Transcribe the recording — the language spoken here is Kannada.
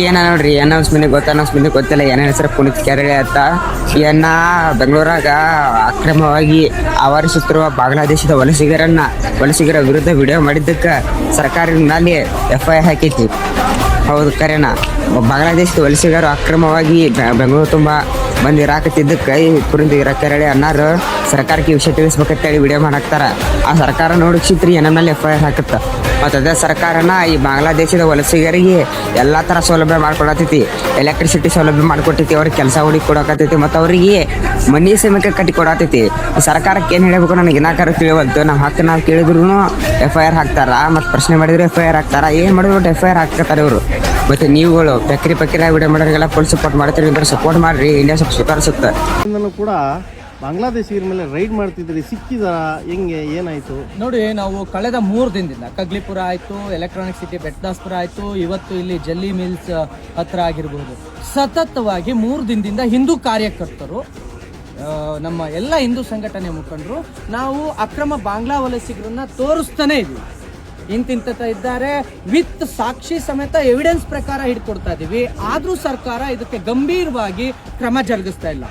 ಏನ ನೋಡ್ರಿ ಅನೌನ್ಸ್ಮೆಂಟ್ ಗೊತ್ತಿಲ್ಲ ಏನ ಹೆಸರು ಪುನೀತ್ ಕೆರಳಿ ಅಂತ ಏನ ಬೆಂಗಳೂರಾಗ ಅಕ್ರಮವಾಗಿ ಆವರಿಸುತ್ತಿರುವ ಬಾಂಗ್ಲಾದೇಶದ ವಲಸಿಗರ ವಿರುದ್ಧ ವಿಡಿಯೋ ಮಾಡಿದ್ದಕ್ಕೆ ಸರ್ಕಾರದ ಮೇಲೆ FIR ಹಾಕೈತಿ. ಹೌದು ಕರೆನ, ಬಾಂಗ್ಲಾದೇಶದ ವಲಸಿಗರು ಅಕ್ರಮವಾಗಿ ಬೆಂಗಳೂರು ತುಂಬ ಬಂದು ಇರಾಕತ್ತಿದ್ದಕ್ಕೆ ಈ ಪುನೀತ್ ಕೆರಳಿ ಅನ್ನಾರು ಸರ್ಕಾರಕ್ಕೆ ವಿಷಯ ತಿಳಿಸ್ಬೇಕಂತೇಳಿ ವಿಡಿಯೋ ಮಾಡಾಕ್ತಾರ. ಆ ಸರ್ಕಾರ ನೋಡಿಸಿತ್ರಿ ಏನ ಮೇಲೆ FIR ಹಾಕತ್ತ. ಮತ್ತು ಅದೇ ಸರ್ಕಾರನ ಈ ಬಾಂಗ್ಲಾದೇಶದ ವಲಸಿಗರಿಗೆ ಎಲ್ಲ ಥರ ಸೌಲಭ್ಯ ಮಾಡ್ಕೊಡತೈತಿ. ಎಲೆಕ್ಟ್ರಿಸಿಟಿ ಸೌಲಭ್ಯ ಮಾಡಿಕೊಟ್ಟೈತಿ, ಅವ್ರಿಗೆ ಕೆಲಸ ಹುಡುಕಿ ಕೊಡಕತ್ತೈತಿ, ಮತ್ತು ಅವರಿಗೆ ಮನಿ ಸಮೇತ ಕಟ್ಟಿ ಕೊಡತೈತಿ. ಸರ್ಕಾರಕ್ಕೆ ಏನು ಹೇಳಬೇಕು ನನಗೆ ಇನ್ನಾಕಾರ ತಿಳಿವಲ್ತು. ನಮ್ಮ ಹಕ್ಕು ನಾವು ಕೇಳಿದ್ರು FIR ಹಾಕ್ತಾರ, ಮತ್ತು ಪ್ರಶ್ನೆ ಮಾಡಿದ್ರು FIR ಹಾಕ್ತಾರ. ಏನು ಮಾಡಿದ್ರು FIR ಹಾಕ್ತಾರೆ ಇವರು. ಮತ್ತು ನೀವುಗಳು ಪಕ್ರಿ ವಿಡಿಯೋ ಮಾಡೋರಿಗೆಲ್ಲ ಫುಲ್ ಸಪೋರ್ಟ್ ಮಾಡ್ತೀರಿ ಅಂದ್ರೆ ಸಪೋರ್ಟ್ ಮಾಡಿರಿ, ಇಂಡಿಯಾ ಸ್ವಲ್ಪ ಸುಧಾರಿಸುತ್ತೆ. ಕೂಡ ಬಾಂಗ್ಲಾದೇಶಿಗರ ಮೇಲೆ ರೈಡ್ ಮಾಡ್ತಿದ್ರಿ, ಸಿಕ್ಕಿದಾರ ಹೆಂಗೆ, ಏನಾಯ್ತು ನೋಡಿ? ನಾವು ಕಳೆದ 3 ದಿನದಿಂದ ಕಗ್ಲಿಪುರ ಆಯ್ತು, ಎಲೆಕ್ಟ್ರಾನಿಕ್ ಸಿಟಿ ಬೆಟ್ಟದಾಸ್ಪುರ ಆಯ್ತು, ಇವತ್ತು ಇಲ್ಲಿ ಜಲ್ಲಿ ಮಿಲ್ಸ್ ಹತ್ರ ಆಗಿರ್ಬೋದು, ಸತತವಾಗಿ 3 ದಿನದಿಂದ ಹಿಂದೂ ಕಾರ್ಯಕರ್ತರು, ನಮ್ಮ ಎಲ್ಲ ಹಿಂದೂ ಸಂಘಟನೆ ಮುಖಂಡರು ನಾವು ಅಕ್ರಮ ಬಾಂಗ್ಲಾ ವಲಸಿಗರನ್ನ ತೋರಿಸ್ತಾನೆ ಇದೀವಿ. ಇಂತಿಂತ ಇದ್ದಾರೆ ವಿತ್ ಸಾಕ್ಷಿ ಸಮೇತ ಎವಿಡೆನ್ಸ್ ಪ್ರಕಾರ ಹಿಡ್ಕೊಡ್ತಾ ಇದೀವಿ. ಆದ್ರೂ ಸರ್ಕಾರ ಇದಕ್ಕೆ ಗಂಭೀರವಾಗಿ ಕ್ರಮ ಜರುಗಿಸ್ತಾ ಇಲ್ಲ.